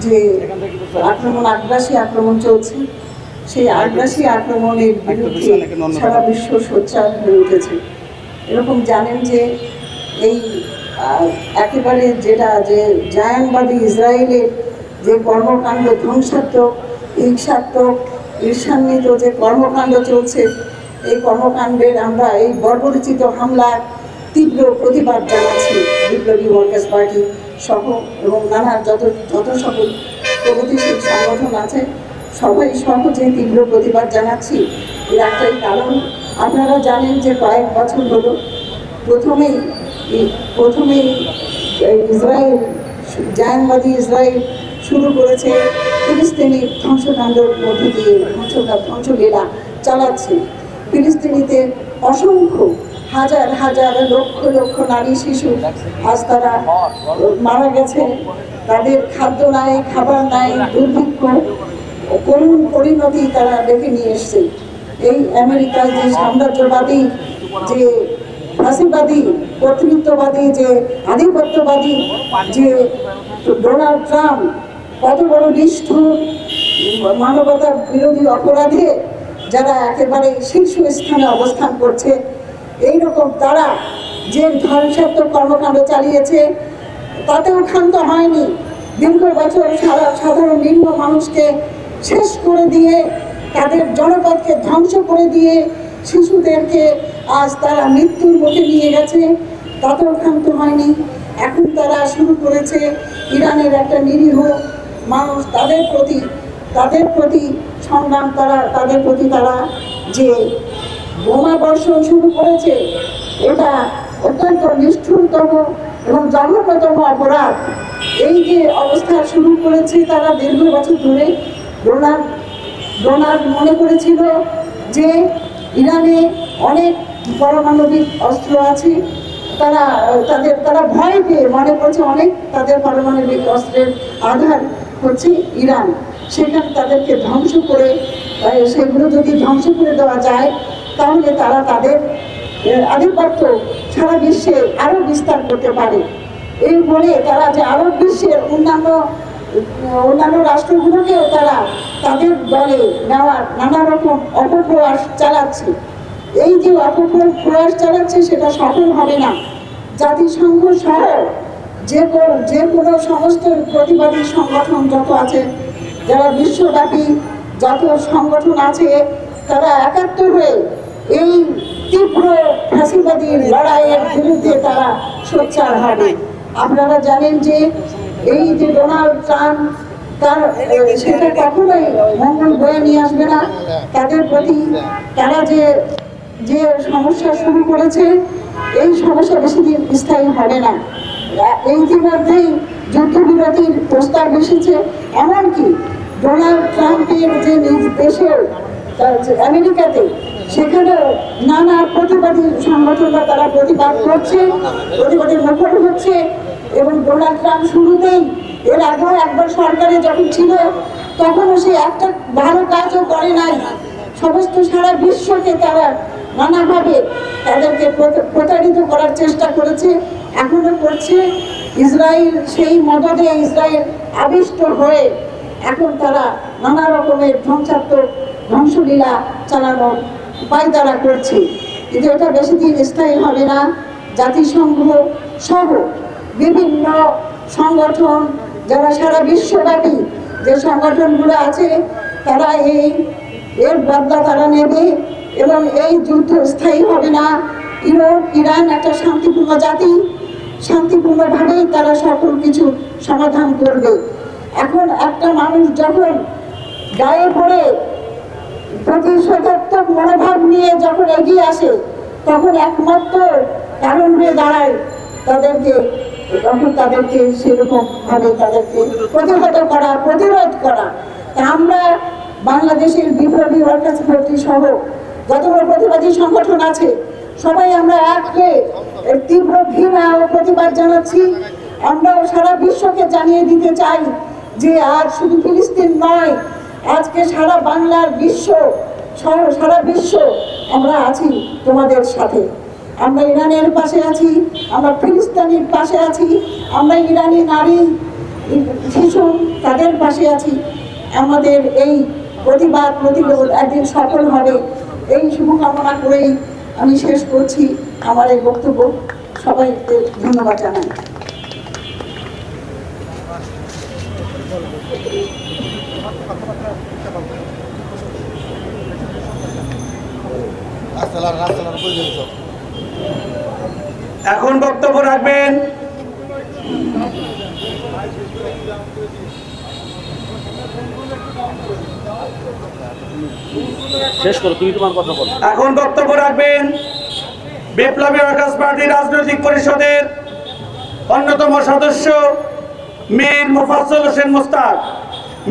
যে আগ্রাসী আক্রমণ চলছে, সেই আগ্রাসী আক্রমণের বিরুদ্ধে সারা বিশ্ব সোচ্চার হয়ে উঠেছে। এরকম জানেন যে এই একেবারে যেটা যে জায়ানবাদী ইসরায়েলের যে কর্মকাণ্ড, ধ্বংসাত্মক, হিংসাত্মক, ঈর্ষান্বিত যে কর্মকাণ্ড চলছে, এই কর্মকাণ্ডের আমরা এই বর্বরচিত হামলার তীব্র প্রতিবাদ জানাচ্ছি। বিপ্লবী ওয়ার্কার্স পার্টি সহ এবং নানা যত সকল প্রগতিশীল সংগঠন আছে সবাই সহজে তীব্র প্রতিবাদ জানাচ্ছি। এর একটাই কারণ, আপনারা জানেন যে কয়েক বছর হলো প্রথমেই ইসরায়েল, জায়ানবাদী ইসরায়েল শুরু করেছে ফিলিস্তিনি ধ্বংসকাণ্ডের মধ্য দিয়ে ধ্বংসলীলা চালাচ্ছে। ফিলিস্তিনিতে অসংখ্য হাজার হাজার লক্ষ লক্ষ নারী শিশু আজ তারা মারা গেছে। তাদের খাদ্য নাই, খাবার নাই, দুর্ভিক্ষ, করুণ পরিণতি তারা ডেকে নিয়ে এসছে। এই আমেরিকার যে সাম্রাজ্যবাদী, যে ফাঁসিবাদী, কর্তৃত্ববাদী, যে আধিপত্যবাদী, যে ডোনাল্ড ট্রাম্প কত বড় নিষ্ঠুর, মানবতা বিরোধী অপরাধে যারা একেবারে শীর্ষ স্থানে অবস্থান করছে, এইরকম তারা যে ধ্বংসাত্মক কর্মকাণ্ড চালিয়েছে তাতেও ক্ষান্ত হয়নি। দীর্ঘ বছর সাধারণ নিম্ন মানুষকে শেষ করে দিয়ে, তাদের জনপদকে ধ্বংস করে দিয়ে, শিশুদেরকে আজ তারা মৃত্যুর মুখে নিয়ে গেছে, তাতেও ক্ষান্ত হয়নি। এখন তারা শুরু করেছে ইরানের একটা নিরীহ মানুষ, তাদের প্রতি সংগ্রাম, তাদের প্রতি তারা যে বোমা বর্ষণ শুরু করেছে, এটা অত্যন্ত নিষ্ঠুরতম এবং জঘন্যতম অপরাধ। এই যে অবস্থা শুরু করেছে তারা দীর্ঘ বছর ধরে, ডোনাল্ড মনে করেছিল যে ইরানে অনেক পারমাণবিক অস্ত্র আছে, তারা ভয় পেয়ে মনে করছে অনেক তাদের পারমাণবিক অস্ত্রের আধার হচ্ছে ইরান। সেখানে তাদেরকে ধ্বংস করে, সেগুলো যদি ধ্বংস করে দেওয়া যায় তাহলে তারা তাদের আধিপত্য সারা বিশ্বে আরো বিস্তার করতে পারে। এই বলে তারা যে আরব বিশ্বের অন্যান্য রাষ্ট্রগুলোকেও তারা তাদের দলে নেওয়ার নানা রকম অপপ্রয়াস চালাচ্ছে। এই যে অপপ্রয়াস চালাচ্ছে সেটা সফল হবে না। জাতিসংঘ সহ যে কোনো সমস্ত প্রতিবাদী সংগঠন যত আছে, যারা বিশ্বব্যাপী যত সংগঠন আছে, তারা একাত্তর হয়ে এই তীব্র ফাঁসিবাদী লড়াইয়ের বিরুদ্ধে তারা সোচ্চার হবে। আপনারা জানেন যে এই যে ডোনাল্ড ট্রাম্প, সেটা কখনোই মঙ্গল বয়ে নিয়ে আসবে না। তাদের প্রতি তারা যে সমস্যা শুরু করেছে, এই সমস্যা বেশি দিন স্থায়ী হবে না। ইতিমধ্যেই যুদ্ধবিরতির প্রস্তাব এসেছে, এমনকি ডোনাল্ড ট্রাম্পের যে নিজ দেশের আমেরিকাতে, সেখানেও নানা প্রতিবাদী সংগঠনরা তারা প্রতিবাদ করছে, প্রতিবাদের মুখর হচ্ছে। এবং ডোনাল্ড ট্রাম্প শুরুতেই, এর আগেও একবার সরকারে যখন ছিল তখনও সে একটা ভালো কাজও করে নাই। সমস্ত সারা বিশ্বকে তারা নানাভাবে তাদেরকে প্রতারিত করার চেষ্টা করেছে, এখনো করছে। ইসরায়েল সেই মদদে ইসরায়েল আবিষ্ট হয়ে এখন তারা নানা রকমের ধ্বংসলীলা চালানোর উপায় তারা করছে। কিন্তু এটা বেশি দিন স্থায়ী হবে না। জাতিসংঘ সহ বিভিন্ন সংগঠন, যারা সারা বিশ্বব্যাপী যে সংগঠনগুলো আছে, তারা এর বদলা তারা নেবে এবং এই যুদ্ধ স্থায়ী হবে না। ইরান একটা শান্তিপূর্ণ জাতি, শান্তিপূর্ণভাবেই তারা সকল কিছু সমাধান করবে। এখন একটা মানুষ যখন গায়ে পড়ে প্রতিশোধাত্মক মনোভাব নিয়ে যখন এগিয়ে আসে, তখন একমাত্র কারণ হয়ে দাঁড়ায় তাদেরকে সেরকম ভাবে তাদেরকে প্রতিরোধ করা। আমরা বাংলাদেশের বিপ্লবী ওয়ার্কার্স পার্টি সহ যতগুলো প্রতিবাদী সংগঠন আছে, সবাই আমরা এক হয়ে তীব্র ঘৃণা ও প্রতিবাদ জানাচ্ছি। আমরাও সারা বিশ্বকে জানিয়ে দিতে চাই যে আজ শুধু ফিলিস্তিন নয়, আজকে সারা বাংলার সারা বিশ্ব আমরা আছি তোমাদের সাথে। আমরা ইরানের পাশে আছি, আমরা ফিলিস্তিনের পাশে আছি, আমরা ইরানি নারী, ভীষণ তাদের পাশে আছি। আমাদের এই প্রতিবাদ প্রতিরোধ একদিন সফল হবে, এই শুভকামনা করেই আমি শেষ করছি আমার এই বক্তব্য। সবাইকে ধন্যবাদ জানাই। এখন বক্তব্য রাখবেন শেষ করো, তুমি তোমার কথা বলো। এখন বক্তব্য রাখবেন বিপ্লবী ওয়ার্কার্স পার্টি রাজনৈতিক পরিষদের অন্যতম সদস্য মীর মোফাজ্জল হোসেন মোস্তাক।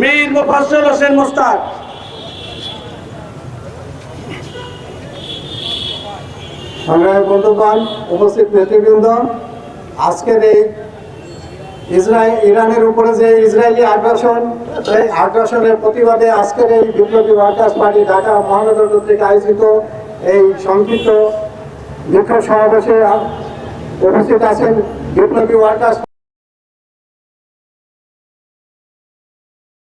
মীর মোফাজ্জল হোসেন মোস্তাক। সংগ্রামী বন্ধুগণ, উপস্থিত নেতৃবৃন্দ, আজকের এই ইরানের উপরে যে ইসরায়েলি আগ্রাসন, এই আগ্রাসনের প্রতিবাদে আজকের এই বিপ্লবী ওয়ার্কার্স পার্টি ঢাকা মহানগর কর্তৃক আয়োজিত এই সংক্ষিপ্ত বিক্ষোভ সমাবেশে উপস্থিত আছেন বিপ্লবী ওয়ার্কার্স